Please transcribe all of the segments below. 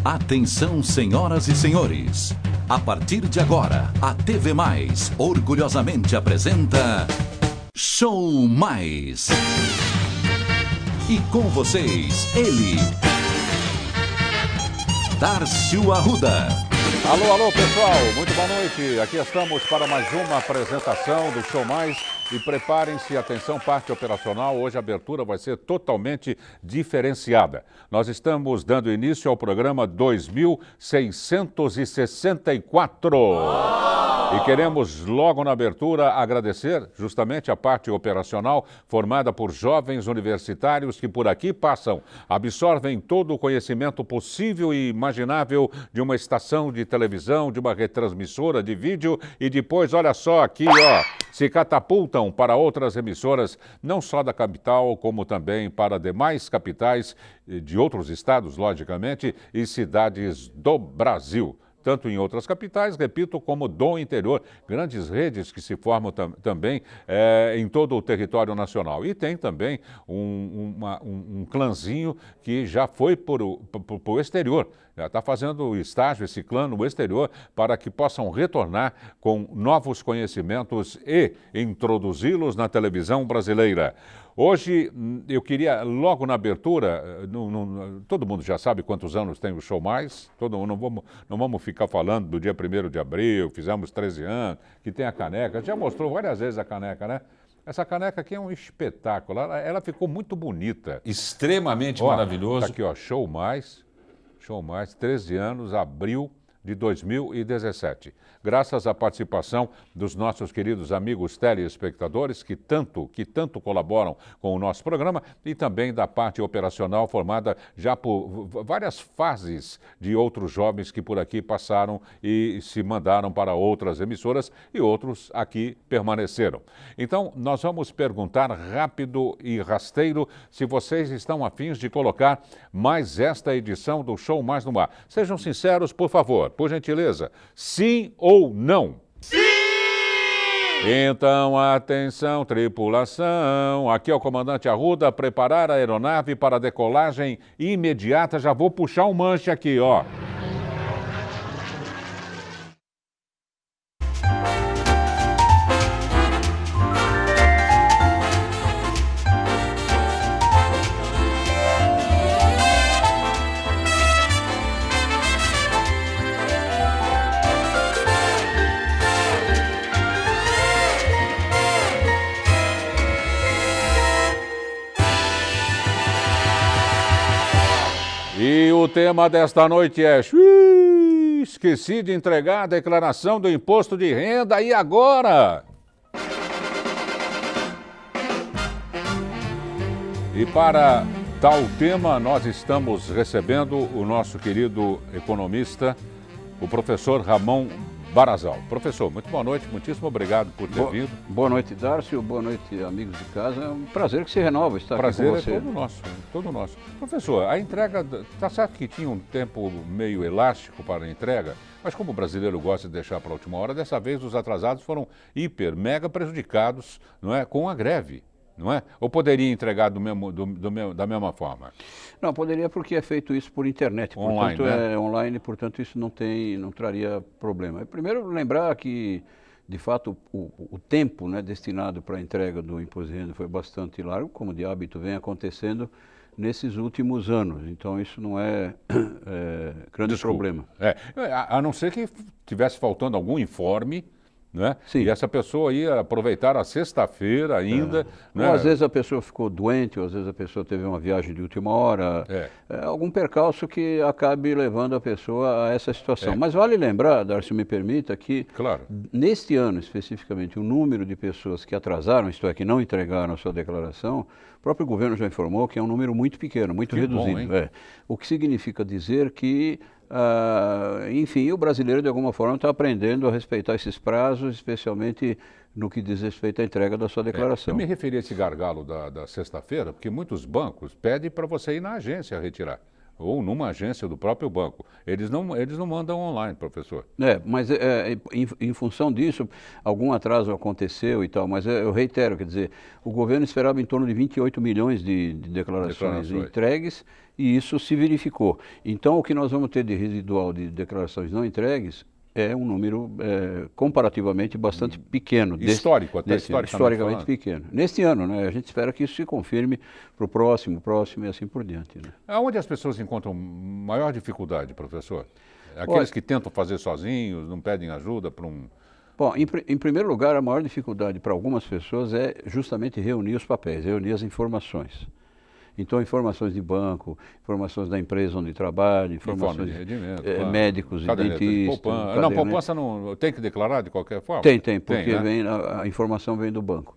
Atenção, senhoras e senhores. A partir de agora, a TV Mais orgulhosamente apresenta Show Mais. E com vocês, ele, Darcio Arruda. Alô, pessoal, muito boa noite. Aqui estamos para mais uma apresentação do Show Mais. E preparem-se, atenção, parte operacional. Hoje a abertura vai ser totalmente diferenciada. Nós estamos dando início ao programa 2664. E queremos logo na abertura agradecer justamente a parte operacional formada por jovens universitários que por aqui passam, absorvem todo o conhecimento possível e imaginável de uma estação de televisão, de uma retransmissora de vídeo e depois, olha só aqui, ó, se catapultam para outras emissoras, não só da capital, como também para demais capitais de outros estados, logicamente, e cidades do Brasil. Tanto em outras capitais, repito, como do interior. Grandes redes que se formam também em todo o território nacional. E tem também um clãzinho que já foi para o exterior. Já está fazendo estágio, esse clã, no exterior, para que possam retornar com novos conhecimentos e introduzi-los na televisão brasileira. Hoje, eu queria, logo na abertura, todo mundo já sabe quantos anos tem o Show Mais, não vamos ficar falando do dia 1º de abril, fizemos 13 anos, que tem a caneca, já mostrou várias vezes a caneca, né? Essa caneca aqui é um espetáculo, ela ficou muito bonita. Extremamente maravilhoso. Tá aqui, ó, Show Mais, 13 anos, abril de 2017. Graças à participação dos nossos queridos amigos telespectadores que tanto colaboram com o nosso programa e também da parte operacional formada já por várias fases de outros jovens que por aqui passaram e se mandaram para outras emissoras e outros aqui permaneceram. Então, nós vamos perguntar rápido e rasteiro se vocês estão afins de colocar mais esta edição do Show Mais no ar. Sejam sinceros, por favor, por gentileza. Sim ou não? Sim! Então, atenção, tripulação. Aqui é o comandante Arruda, preparar a aeronave para decolagem imediata. Já vou puxar um manche aqui, ó. E o tema desta noite é esqueci de entregar a declaração do imposto de renda, e agora? E para tal tema, nós estamos recebendo o nosso querido economista, o professor Ramon Barazal. Professor, muito boa noite, muitíssimo obrigado por ter vindo. Boa noite, Darcio, boa noite, amigos de casa. É um prazer que se renova estar aqui com você. Prazer é todo nosso. Professor, a entrega, está certo que tinha um tempo meio elástico para a entrega, mas como o brasileiro gosta de deixar para a última hora, dessa vez os atrasados foram mega prejudicados, não é, com a greve. Não é? Ou poderia entregar da mesma forma? Não, poderia porque é feito isso por internet, online, portanto né? é online, portanto isso não traria problema. Primeiro lembrar que, de fato, o tempo, né, destinado para a entrega do imposto de renda foi bastante largo, como de hábito vem acontecendo nesses últimos anos. Então isso não é grande problema. A não ser que tivesse faltando algum informe, né? Sim. E essa pessoa ia aproveitar a sexta-feira ainda. Né? Ou às vezes a pessoa ficou doente, ou às vezes a pessoa teve uma viagem de última hora, algum percalço que acabe levando a pessoa a essa situação. Mas vale lembrar, Darcio, me permita, que neste ano especificamente o número de pessoas que atrasaram, isto é, que não entregaram a sua declaração, o próprio governo já informou que é um número muito pequeno, muito reduzido. Bom, o que significa dizer que enfim, o brasileiro de alguma forma está aprendendo a respeitar esses prazos, especialmente no que diz respeito à entrega da sua declaração. Eu me referi a esse gargalo da sexta-feira, porque muitos bancos pedem para você ir na agência retirar. ou numa agência do próprio banco. Eles não mandam online, professor. Mas em função disso, algum atraso aconteceu e tal, mas eu reitero, quer dizer, o governo esperava em torno de 28 milhões de declarações entregues e isso se verificou. Então, o que nós vamos ter de residual de declarações não entregues é um número comparativamente bastante pequeno. Histórico, até historicamente pequeno. Neste ano, né? A gente espera que isso se confirme para o próximo e assim por diante. Né? Aonde as pessoas encontram maior dificuldade, professor? Aqueles que tentam fazer sozinhos, não pedem ajuda para um... Bom, em primeiro lugar, a maior dificuldade para algumas pessoas é justamente reunir os papéis, reunir as informações. Então, informações de banco, informações da empresa onde trabalha, informações de rendimento, médicos e dentistas. Não, poupança não tem que declarar de qualquer forma? Tem, porque né? A informação vem do banco.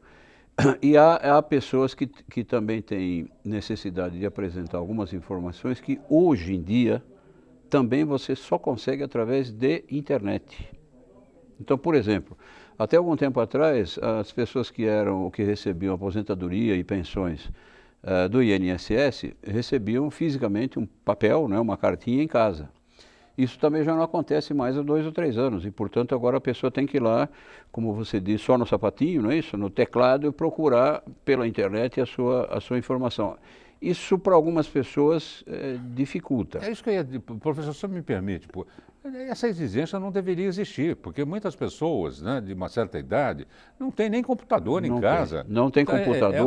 E há pessoas que também têm necessidade de apresentar algumas informações que hoje em dia também você só consegue através de internet. Então, por exemplo, até algum tempo atrás, as pessoas que recebiam aposentadoria e pensões do INSS recebiam fisicamente um papel, né, uma cartinha em casa. Isso também já não acontece mais há 2 ou 3 anos e, portanto, agora a pessoa tem que ir lá, como você disse, só no sapatinho, não é isso? No teclado e procurar pela internet a sua informação. Isso para algumas pessoas dificulta. É isso que eu ia dizer, professor, se me permite, essa exigência não deveria existir, porque muitas pessoas, né, de uma certa idade não têm nem computador em casa. Não tem computador. É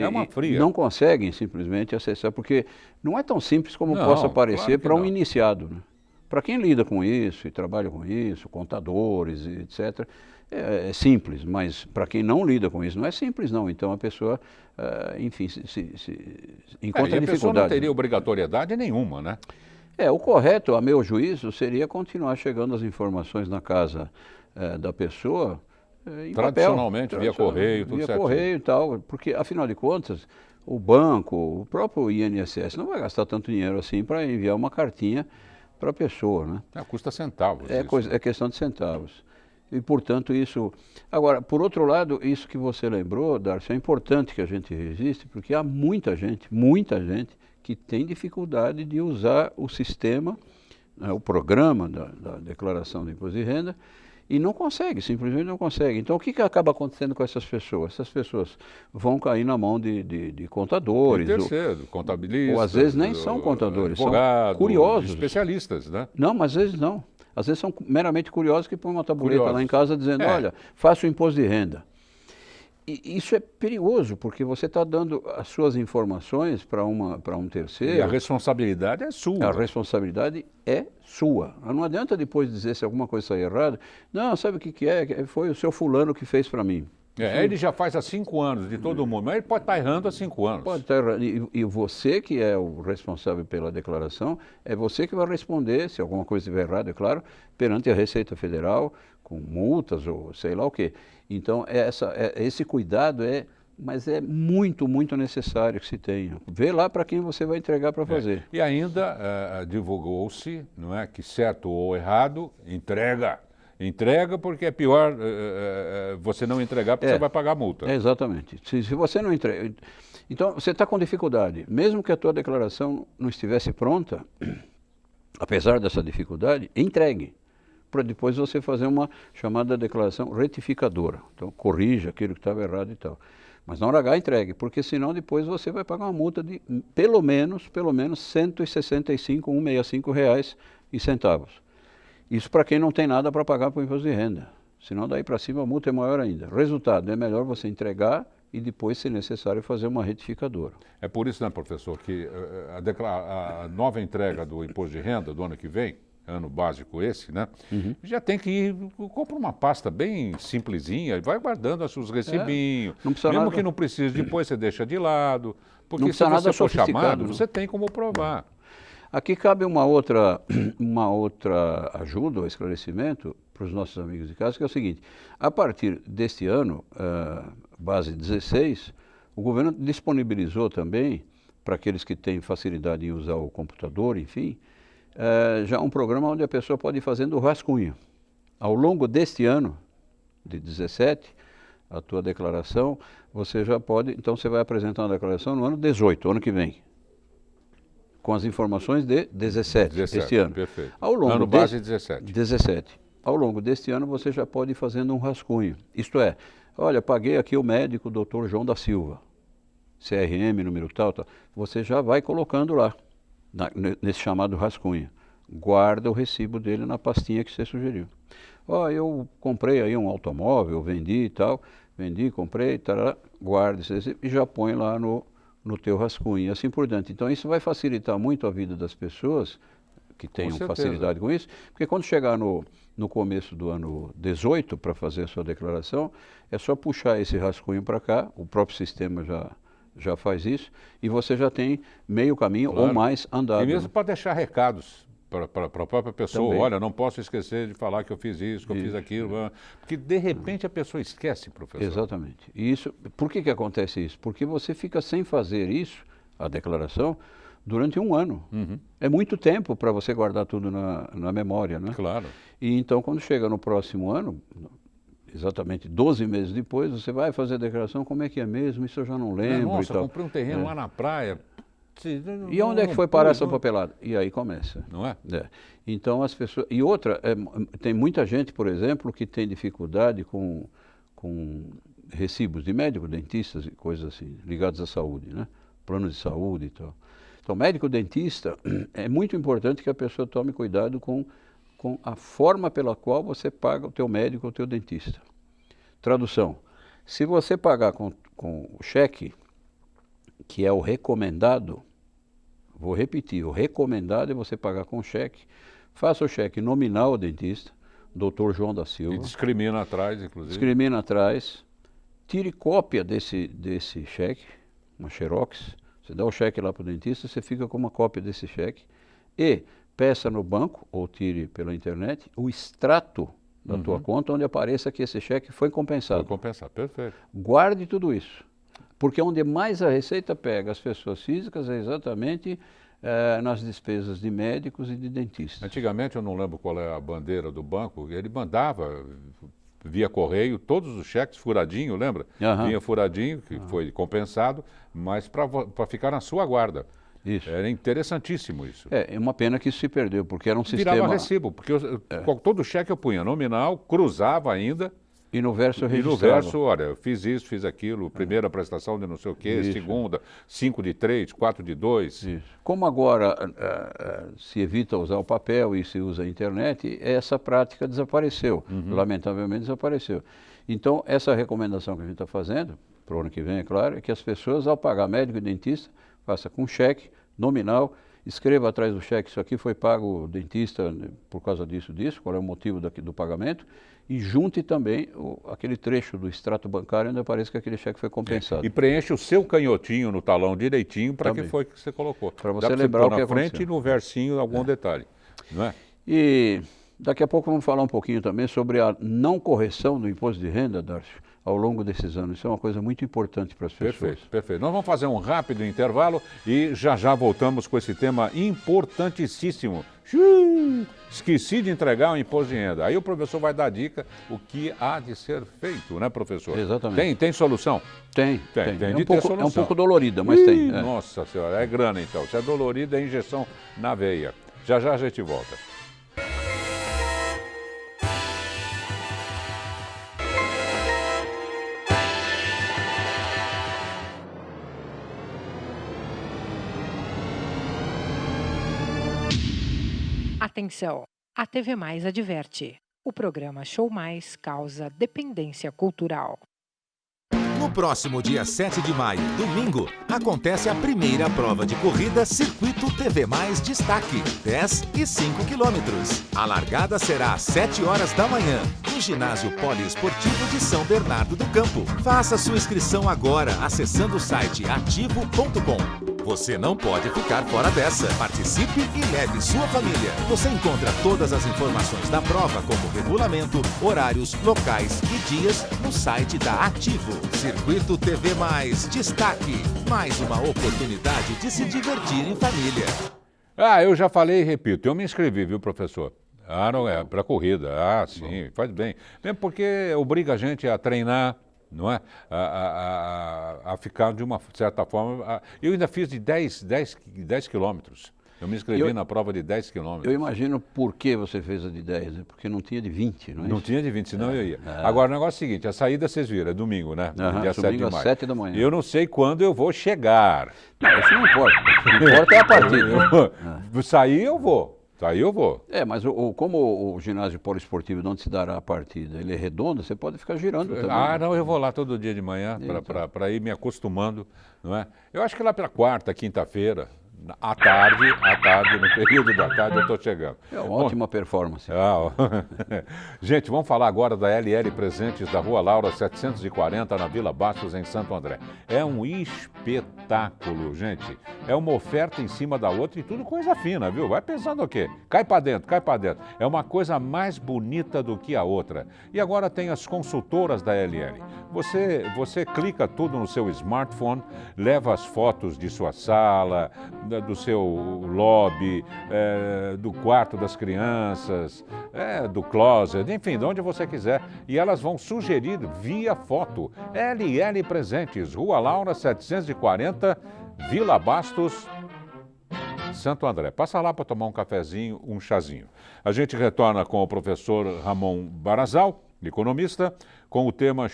uma fria. Não conseguem simplesmente acessar, porque não é tão simples como possa parecer para um iniciado. Né? Para quem lida com isso e trabalha com isso, contadores, etc., é simples, mas para quem não lida com isso não é simples não. Então a pessoa, enfim, se encontra dificuldade. A pessoa não teria obrigatoriedade nenhuma, né? O correto, a meu juízo, seria continuar chegando as informações na casa da pessoa em tradicionalmente, via correio, tudo certo. Via correio e tal, porque afinal de contas, o banco, o próprio INSS não vai gastar tanto dinheiro assim para enviar uma cartinha para a pessoa, né? Custa centavos. É questão de centavos. E, portanto, isso... Agora, por outro lado, isso que você lembrou, Darcy, é importante que a gente registre, porque há muita gente que tem dificuldade de usar o sistema, né, o programa da declaração do imposto de renda, e não consegue, simplesmente não consegue. Então, o que acaba acontecendo com essas pessoas? Essas pessoas vão cair na mão de contadores. Contabilistas. Ou às vezes nem são contadores, advogados, são curiosos. Especialistas, né? Não, mas às vezes não. Às vezes são meramente curiosos que põem uma tabuleta lá em casa dizendo, olha, faça o imposto de renda. E isso é perigoso, porque você está dando as suas informações para um terceiro. E a responsabilidade é sua. A responsabilidade é sua. Não adianta depois dizer se alguma coisa sair errada. Não, sabe o que é? Foi o seu fulano que fez para mim. Ele já faz há 5 anos de todo mundo, mas ele pode estar errando há 5 anos. Pode estar errando. E você que é o responsável pela declaração, é você que vai responder, se alguma coisa estiver errada, é claro, perante a Receita Federal, com multas ou sei lá o quê. Então, esse cuidado mas é muito, muito necessário que se tenha. Vê lá para quem você vai entregar para fazer. E ainda divulgou-se, não é, que certo ou errado, entrega porque é pior você não entregar porque você vai pagar multa. Exatamente. Se você não entrega... Então, você está com dificuldade. Mesmo que a tua declaração não estivesse pronta, apesar dessa dificuldade, entregue. Para depois você fazer uma chamada declaração retificadora. Então, corrija aquilo que estava errado e tal. Mas na hora H entregue, porque senão depois você vai pagar uma multa de pelo menos R$ 165,165. Isso para quem não tem nada para pagar para o imposto de renda. Senão daí para cima a multa é maior ainda. Resultado, é melhor você entregar e depois, se necessário, fazer uma retificadora. É por isso, né, professor, que a nova entrega do imposto de renda do ano que vem, ano básico esse, né? Já tem que ir, compra uma pasta bem simplesinha e vai guardando os seus recibinhos. Mesmo que não precise, depois você deixa de lado. Porque se você for chamado, você tem como provar. Aqui cabe uma outra ajuda ou esclarecimento para os nossos amigos de casa, que é o seguinte: a partir deste ano, base 16, o governo disponibilizou também, para aqueles que têm facilidade em usar o computador, enfim, já um programa onde a pessoa pode ir fazendo o rascunho. Ao longo deste ano, de 17, a tua declaração, você já pode, então você vai apresentar uma declaração no ano 18, ano que vem. com as informações de 17 este ano. Perfeito. Ano base 17. 17. Ao longo deste ano você já pode ir fazendo um rascunho. Isto é, olha, paguei aqui o médico Dr. João da Silva, CRM, número tal. Você já vai colocando lá, nesse chamado rascunho. Guarda o recibo dele na pastinha que você sugeriu. Ó, eu comprei aí um automóvel, vendi e tal, comprei, tarará, guarda esse recibo e já põe lá no teu rascunho e assim por diante. Então isso vai facilitar muito a vida das pessoas que tenham facilidade com isso, porque quando chegar no começo do ano 18 para fazer a sua declaração, é só puxar esse rascunho para cá, o próprio sistema já faz isso, e você já tem meio caminho ou mais andado. E mesmo para deixar recados para a própria pessoa, Também. olha, não posso esquecer de falar que eu fiz isso, que eu fiz aquilo, porque de repente a pessoa esquece, professor. Exatamente. E isso, por que acontece isso? Porque você fica sem fazer isso, a declaração, durante um ano. É muito tempo para você guardar tudo na memória, né? Claro. E então, quando chega no próximo ano, exatamente 12 meses depois, você vai fazer a declaração, como é que é mesmo? Isso eu já não lembro. Nossa, e tal. comprei um terreno lá na praia. E onde é que foi parar essa papelada? E aí começa. Não é? Então as pessoas... E outra, tem muita gente, por exemplo, que tem dificuldade com recibos de médico, dentistas e coisas assim, ligados à saúde, né? Plano de saúde e tal. Então, médico, dentista, é muito importante que a pessoa tome cuidado com a forma pela qual você paga o teu médico ou o teu dentista. Tradução. Se você pagar com o cheque, que é o recomendado, vou repetir, o recomendado é você pagar com cheque, faça o cheque nominal ao dentista, Dr. João da Silva. E discrimina atrás, inclusive. Discrimina atrás, tire cópia desse cheque, uma xerox, você dá o cheque lá para o dentista, você fica com uma cópia desse cheque e peça no banco, ou tire pela internet, o extrato da tua conta, onde apareça que esse cheque foi compensado. Foi compensado, perfeito. Guarde tudo isso. Porque onde mais a Receita pega as pessoas físicas é exatamente nas despesas de médicos e de dentistas. Antigamente, eu não lembro qual é a bandeira do banco, ele mandava via correio todos os cheques furadinho, lembra? Vinha furadinho, que foi compensado, mas para ficar na sua guarda. Isso. Era interessantíssimo isso. É uma pena que isso se perdeu, porque era um sistema... Virava recibo, porque todo cheque eu punha nominal, cruzava ainda. E no verso eu registrava. E no verso, olha, eu fiz isso, fiz aquilo, primeira prestação de não sei o quê, isso. Segunda, 5 de 3, 4 de 2. Isso. Como agora se evita usar o papel e se usa a internet, essa prática desapareceu, lamentavelmente desapareceu. Então, essa recomendação que a gente está fazendo, para o ano que vem, é claro, é que as pessoas, ao pagar médico e dentista, faça com cheque nominal, escreva atrás do cheque, isso aqui foi pago dentista por causa disso, qual é o motivo do pagamento, e junte também aquele trecho do extrato bancário onde aparece que aquele cheque foi compensado. E preenche o seu canhotinho no talão direitinho para que foi que você colocou. Para você lembrar o que aconteceu. Na frente e no versinho algum detalhe, não é? E daqui a pouco vamos falar um pouquinho também sobre a não correção do imposto de renda, Darcio, ao longo desses anos. Isso é uma coisa muito importante para as pessoas. Perfeito, perfeito. Nós vamos fazer um rápido intervalo e já voltamos com esse tema importantíssimo. Esqueci de entregar o imposto de renda. Aí o professor vai dar dica o que há de ser feito, né, professor? Exatamente. Tem solução? Tem. Solução. É um pouco dolorida, mas tem. Nossa senhora, é grana então. Se é dolorida, é injeção na veia. Já a gente volta. Atenção, a TV Mais adverte. O programa Show Mais causa dependência cultural. No próximo dia 7 de maio, domingo, acontece a primeira prova de corrida Circuito TV Mais Destaque, 10 e 5 quilômetros. A largada será às 7 horas da manhã, no ginásio poliesportivo de São Bernardo do Campo. Faça sua inscrição agora, acessando o site ativo.com. Você não pode ficar fora dessa. Participe e leve sua família. Você encontra todas as informações da prova, como regulamento, horários, locais e dias, no site da Ativo. Circuito TV Mais Destaque. Mais uma oportunidade de se divertir em família. Eu já falei e repito, eu me inscrevi, viu, professor? Não é para corrida. Sim, faz bem. Mesmo porque obriga a gente a treinar, não é? A ficar de uma certa forma... Eu ainda fiz de 10 quilômetros. Eu me inscrevi na prova de 10 quilômetros. Eu imagino por que você fez a de 10, né? Porque não tinha de 20, não é Não isso? tinha de 20, senão eu ia. Agora, o negócio é o seguinte, a saída vocês viram, é domingo, né? Dia 7 de maio. Às 7 da manhã. Eu não sei quando eu vou chegar. Não, isso não importa. O que importa é a partida. Sair eu vou. Aí eu vou. Mas como o ginásio poliesportivo não se dará a partida, ele é redondo, você pode ficar girando também. Não, eu vou lá todo dia de manhã para ir me acostumando, não é? Eu acho que lá pela quarta, quinta-feira, à tarde, no período da tarde eu estou chegando. É uma ótima performance. Gente, vamos falar agora da LL Presentes da Rua Laura 740, na Vila Bastos, em Santo André. É um espetáculo, gente. É uma oferta em cima da outra e tudo coisa fina, viu? Vai pensando o quê? Cai para dentro, cai para dentro. É uma coisa mais bonita do que a outra. E agora tem as consultoras da LL. Você clica tudo no seu smartphone, leva as fotos de sua sala, do seu lobby, do quarto das crianças, do closet, enfim, de onde você quiser. E elas vão sugerir via foto. LL Presentes, Rua Laura 740, Vila Bastos, Santo André. Passa lá para tomar um cafezinho, um chazinho. A gente retorna com o professor Ramon Barazal, economista, com o tema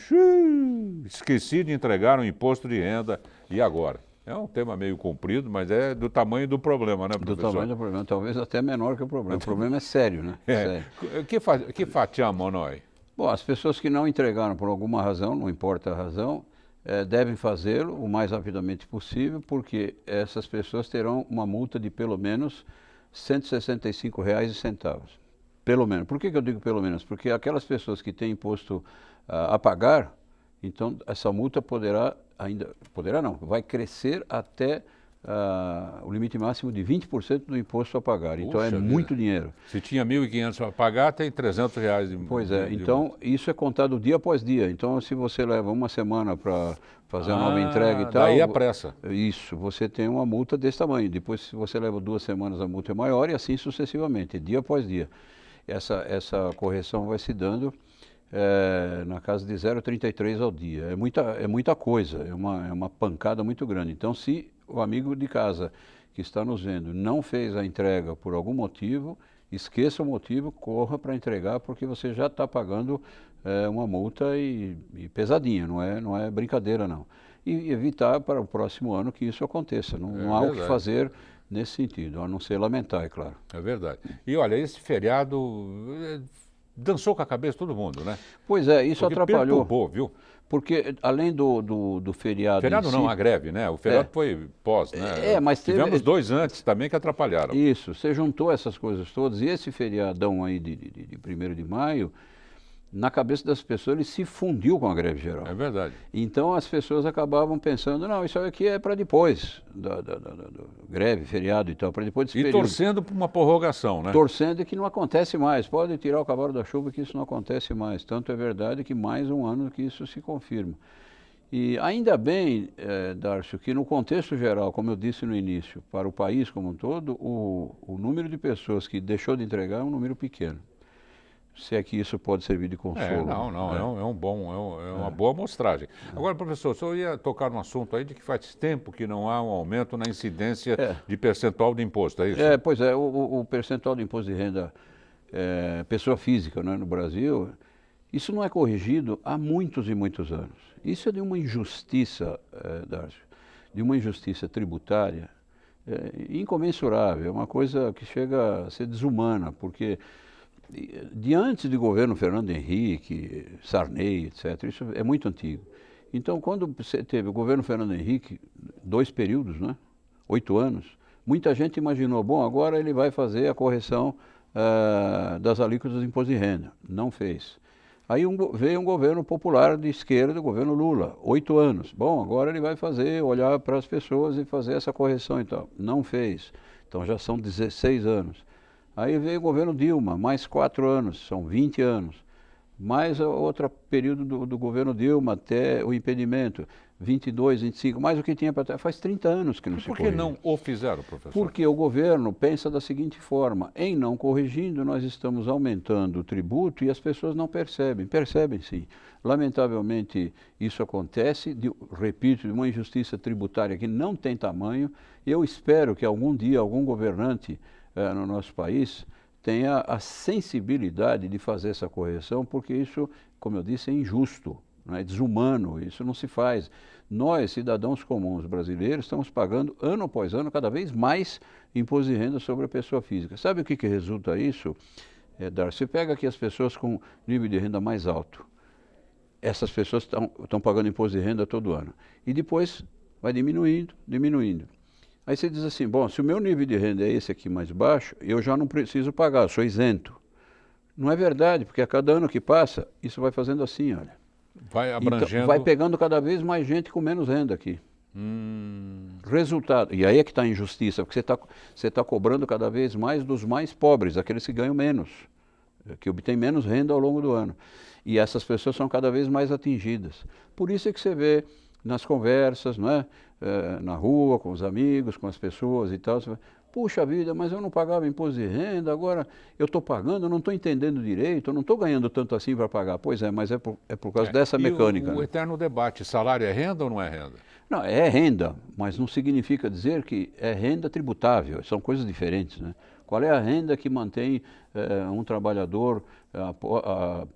esqueci de entregar o imposto de renda, e agora? É um tema meio comprido, mas é do tamanho do problema, né, professor? Do tamanho do problema, talvez até menor que o problema. O problema é sério, né? Sério. Que fatiamo noi? Bom, as pessoas que não entregaram por alguma razão, não importa a razão, devem fazê-lo o mais rapidamente possível, porque essas pessoas terão uma multa de pelo menos R$ 165,00. Pelo menos. Por que eu digo pelo menos? Porque aquelas pessoas que têm imposto a pagar, então essa multa vai crescer até o limite máximo de 20% do imposto a pagar. Então é muito dinheiro. Se tinha R$ 1.500 para pagar, tem R$ 300 de Pois é, então isso é contado dia após dia. Então se você leva uma semana para fazer a nova entrega e tal... Daí a pressa. Isso, você tem uma multa desse tamanho. Depois, se você leva 2 semanas, a multa é maior e assim sucessivamente, dia após dia. Essa correção vai se dando na casa de 0,33 ao dia. É muita coisa, é uma pancada muito grande. Então, se o amigo de casa que está nos vendo não fez a entrega por algum motivo, esqueça o motivo, corra para entregar, porque você já está pagando uma multa e pesadinha, não é brincadeira não. E evitar para o próximo ano que isso aconteça. Não há o que fazer nesse sentido, a não ser lamentar, é claro. É verdade. E olha, esse feriado dançou com a cabeça todo mundo, né? Pois é, isso atrapalhou. Perturbou, viu? Porque além do feriado... Feriado não, a greve, né? O feriado foi pós, né? Mas tivemos 2 antes também que atrapalharam. Isso, você juntou essas coisas todas, e esse feriadão aí de 1º de maio, na cabeça das pessoas ele se fundiu com a greve geral. É verdade. Então as pessoas acabavam pensando, não, isso aqui é para depois da greve, feriado e tal, para depois desse período. E torcendo por uma prorrogação, né? Torcendo que não acontece mais, pode tirar o cavalo da chuva que isso não acontece mais. Tanto é verdade que mais um ano que isso se confirma. E ainda bem, Darcio, que no contexto geral, como eu disse no início, para o país como um todo, o número de pessoas que deixou de entregar é um número pequeno. Se é que isso pode servir de consolo. É uma boa amostragem. Agora, professor, o senhor ia tocar num assunto aí de que faz tempo que não há um aumento na incidência de percentual de imposto, é isso? Pois é, o percentual de imposto de renda pessoa física, né, no Brasil, isso não é corrigido há muitos e muitos anos. Isso é de uma injustiça, Darcio, de uma injustiça tributária incomensurável, é uma coisa que chega a ser desumana, porque diante do governo Fernando Henrique, Sarney, etc., isso é muito antigo. Então, quando você teve o governo Fernando Henrique, 2 períodos, né, 8 anos, muita gente imaginou, bom, agora ele vai fazer a correção das alíquotas do imposto de renda. Não fez. Aí veio um governo popular de esquerda, o governo Lula, 8 anos. Bom, agora ele vai olhar para as pessoas e fazer essa correção e tal. Não fez. Então já são 16 anos. Aí veio o governo Dilma, mais 4 anos, são 20 anos. mais outro período do governo Dilma até o impedimento, 22, 25, mais o que tinha para trás. Faz 30 anos que não se corrige. Por que não o fizeram, professor? Porque o governo pensa da seguinte forma, em não corrigindo, nós estamos aumentando o tributo e as pessoas não percebem. Percebem sim. Lamentavelmente, isso acontece, repito, de uma injustiça tributária que não tem tamanho. Eu espero que algum dia algum governante no nosso país tenha a sensibilidade de fazer essa correção, porque isso, como eu disse, é injusto, não é desumano, isso não se faz. Nós, cidadãos comuns brasileiros, estamos pagando ano após ano cada vez mais imposto de renda sobre a pessoa física. Sabe o que resulta isso, Darcy? Você pega aqui as pessoas com nível de renda mais alto. Essas pessoas estão pagando imposto de renda todo ano. E depois vai diminuindo, diminuindo. Aí você diz assim, bom, se o meu nível de renda é esse aqui mais baixo, eu já não preciso pagar, eu sou isento. Não é verdade, porque a cada ano que passa, isso vai fazendo assim, olha. Vai abrangendo... Então, vai pegando cada vez mais gente com menos renda aqui. Resultado, e aí é que está a injustiça, porque você tá cobrando cada vez mais dos mais pobres, aqueles que ganham menos, que obtêm menos renda ao longo do ano. E essas pessoas são cada vez mais atingidas. Por isso é que você vê nas conversas, não é? Na rua, com os amigos, com as pessoas e tal, você fala, puxa vida, mas eu não pagava imposto de renda, agora eu estou pagando, eu não estou entendendo direito, eu não estou ganhando tanto assim para pagar. Pois é, mas é por causa dessa mecânica. O eterno debate, salário é renda ou não é renda? Não, é renda, mas não significa dizer que é renda tributável, são coisas diferentes, né? Qual é a renda que mantém um trabalhador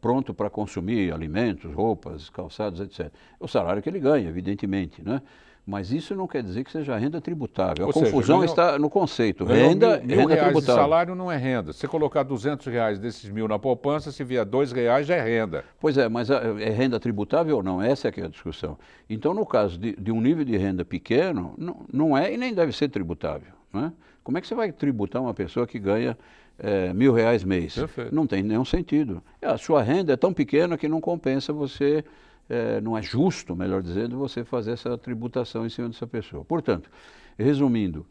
pronto para consumir alimentos, roupas, calçados, etc. O salário que ele ganha, evidentemente, né? Mas isso não quer dizer que seja renda tributável. A confusão está no conceito. Renda tributável. De salário não é renda. Se você colocar R$200 desses 1.000 na poupança, se vier R$2 já é renda. Pois é, mas é renda tributável ou não? Essa é que é a discussão. Então, no caso de um nível de renda pequeno, não é e nem deve ser tributável, né? Como é que você vai tributar uma pessoa que ganha R$1.000 mês? Perfeito. Não tem nenhum sentido. A sua renda é tão pequena que não compensa você... não é justo, melhor dizendo, você fazer essa tributação em cima dessa pessoa. Portanto, resumindo,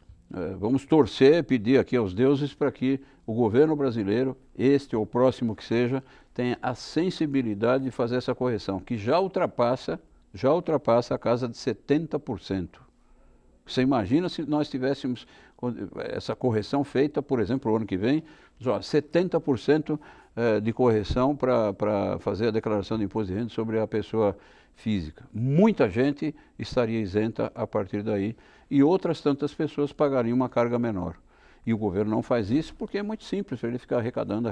vamos torcer, pedir aqui aos deuses para que o governo brasileiro, este ou o próximo que seja, tenha a sensibilidade de fazer essa correção, que já ultrapassa a casa de 70%. Você imagina se nós tivéssemos essa correção feita, por exemplo, o ano que vem, 70% de correção para fazer a declaração de imposto de renda sobre a pessoa física. Muita gente estaria isenta a partir daí e outras tantas pessoas pagariam uma carga menor. E o governo não faz isso porque é muito simples, para ele ficar arrecadando.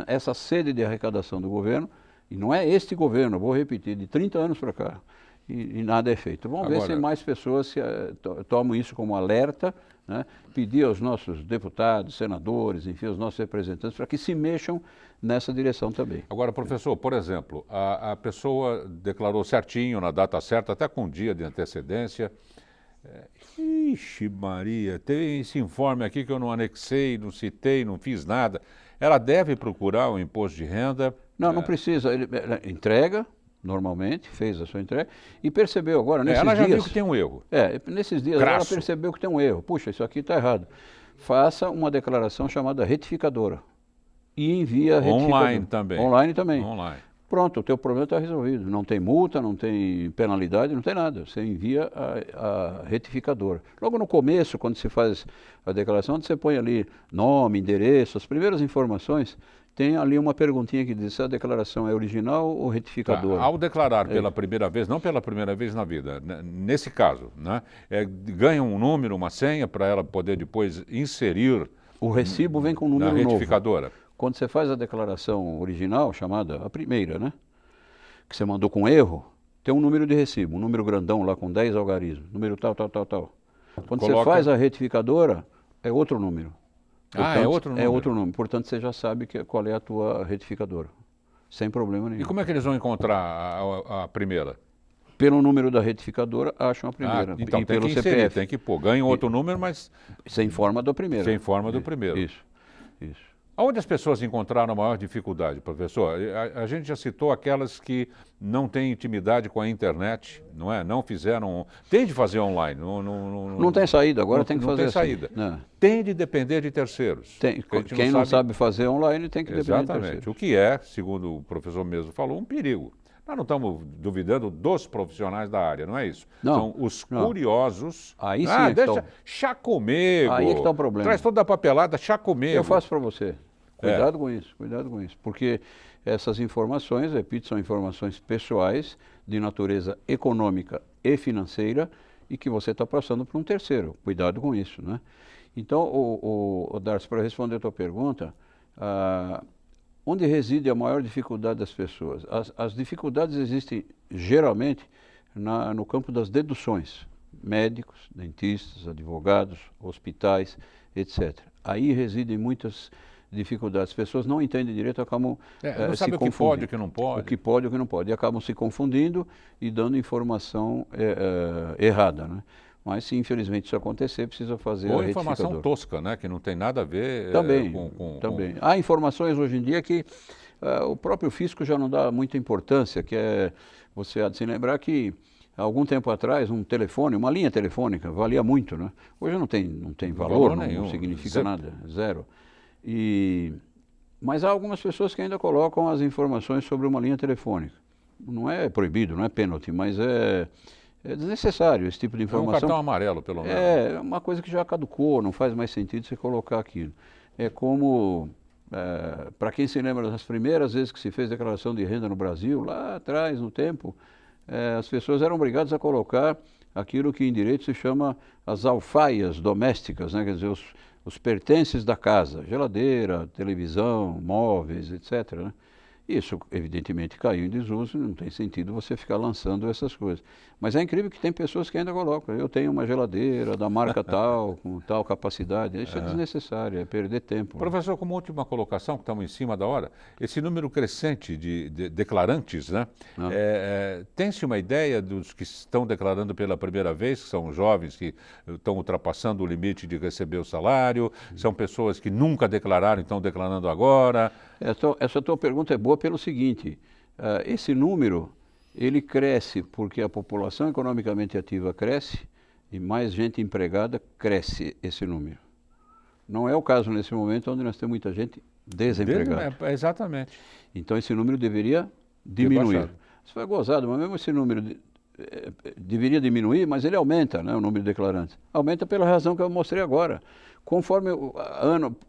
Essa sede de arrecadação do governo, e não é este governo, vou repetir, de 30 anos para cá, e nada é feito. Vamos ver se mais pessoas tomam isso como alerta, né? Pedir aos nossos deputados, senadores, enfim, aos nossos representantes, para que se mexam nessa direção também. Agora, professor, por exemplo, a pessoa declarou certinho, na data certa, até com um dia de antecedência. Ixi Maria, tem esse informe aqui que eu não anexei, não citei, não fiz nada. Ela deve procurar o imposto de renda? Não precisa. Ele entrega... Normalmente, fez a sua entrega e percebeu agora, nesses dias... Ela já viu que tem um erro. Nesses dias ela percebeu que tem um erro. Puxa, isso aqui está errado. Faça uma declaração chamada retificadora e envia a retificadora. Online também. Online também. Online. Pronto, o teu problema está resolvido. Não tem multa, não tem penalidade, não tem nada. Você envia a retificadora. Logo no começo, quando se faz a declaração, você põe ali nome, endereço, as primeiras informações... Tem ali uma perguntinha que diz se a declaração é original ou retificadora. Ao declarar pela primeira vez, não pela primeira vez na vida, nesse caso, né, ganha um número, uma senha para ela poder depois inserir... O recibo vem com um número novo. Na retificadora. Quando você faz a declaração original, chamada a primeira, né, que você mandou com erro, tem um número de recibo, um número grandão lá com 10 algarismos, número tal. Quando você faz a retificadora, é outro número. Portanto, é outro número? É outro número. Portanto, você já sabe qual é a tua retificadora. Sem problema nenhum. E como é que eles vão encontrar a primeira? Pelo número da retificadora, acham a primeira. Então e tem pelo que inserir, CPF. Tem que pôr. Ganha outro número, mas... Você informa do primeiro. Você informa do primeiro. Isso. Onde as pessoas encontraram a maior dificuldade, professor? A gente já citou aquelas que não têm intimidade com a internet, não é? Não fizeram... Tem de fazer online. Não tem saída, agora tem que fazer assim. Não tem saída. Tem de depender de terceiros. Quem não sabe fazer online tem que depender de terceiros. Exatamente. O que é, segundo o professor mesmo falou, um perigo. Nós não estamos duvidando dos profissionais da área, não é isso? Não, são os curiosos. Aí sim deixa, chá comigo. Aí é que está o problema. Traz toda a papelada, chá comigo. Eu faço para você. Cuidado com isso, cuidado com isso. Porque essas informações, repito, são informações pessoais, de natureza econômica e financeira, e que você está passando para um terceiro. Cuidado com isso, né? Então, Darcy, para responder a tua pergunta, onde reside a maior dificuldade das pessoas? As dificuldades existem geralmente no campo das deduções. Médicos, dentistas, advogados, hospitais, etc. Aí residem muitas dificuldades. As pessoas não entendem direito, acabam não sabe o que pode e o que não pode. O que pode e o que não pode. E acabam se confundindo e dando informação errada, né? Mas se infelizmente isso acontecer, precisa fazer a informação tosca, né? Que não tem nada a ver também. Há informações hoje em dia que o próprio fisco já não dá muita importância, que você há de se lembrar que há algum tempo atrás um telefone, uma linha telefônica, valia muito, né? Hoje não tem valor nenhum, não significa nada, zero. Mas há algumas pessoas que ainda colocam as informações sobre uma linha telefônica. Não é proibido, não é pênalti, mas é desnecessário esse tipo de informação. É um cartão amarelo, pelo menos. É uma coisa que já caducou, não faz mais sentido você colocar aquilo. É como, para quem se lembra das primeiras vezes que se fez declaração de renda no Brasil, lá atrás, no tempo, as pessoas eram obrigadas a colocar aquilo que em direito se chama as alfaias domésticas, né? Quer dizer, os pertences da casa, geladeira, televisão, móveis, etc., né? Isso, evidentemente, caiu em desuso, não tem sentido você ficar lançando essas coisas. Mas é incrível que tem pessoas que ainda colocam. Eu tenho uma geladeira da marca tal, com tal capacidade. Isso é desnecessário, é perder tempo. Professor, como última colocação, que estamos em cima da hora, esse número crescente de declarantes, né? Tem-se uma ideia dos que estão declarando pela primeira vez, que são jovens que estão ultrapassando o limite de receber o salário, são pessoas que nunca declararam e estão declarando agora? Essa tua pergunta é boa pelo seguinte, esse número, ele cresce porque a população economicamente ativa cresce e mais gente empregada cresce esse número. Não é o caso nesse momento onde nós temos muita gente desempregada. Exatamente. Então esse número deveria diminuir. Isso foi gozado, mas mesmo esse número deveria diminuir, mas ele aumenta, né, o número de declarantes. Aumenta pela razão que eu mostrei agora. Conforme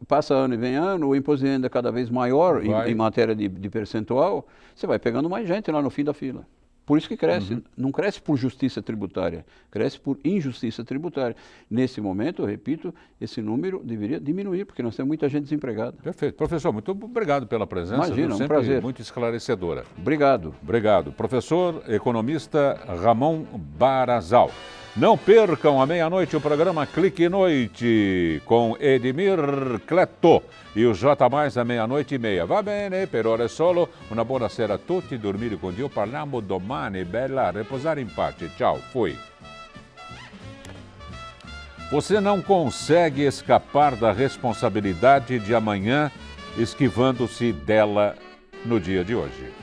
passa ano e vem ano, o imposto de renda é cada vez maior em matéria de percentual, você vai pegando mais gente lá no fim da fila. Por isso que cresce. Não cresce por justiça tributária, cresce por injustiça tributária. Nesse momento, eu repito, esse número deveria diminuir, porque nós temos muita gente desempregada. Perfeito. Professor, muito obrigado pela presença. Imagina, um prazer. Muito esclarecedora. Obrigado. Obrigado. Professor economista Ramon Barazal. Não percam à meia-noite o programa Clique Noite com Edmir Cleto e o J Mais à meia-noite e meia. Va bene, per ora è solo. Una buona sera a tutti, dormire con Dio. Parliamo domani, bella, reposare in pace. Tchau, fui. Você não consegue escapar da responsabilidade de amanhã esquivando-se dela no dia de hoje.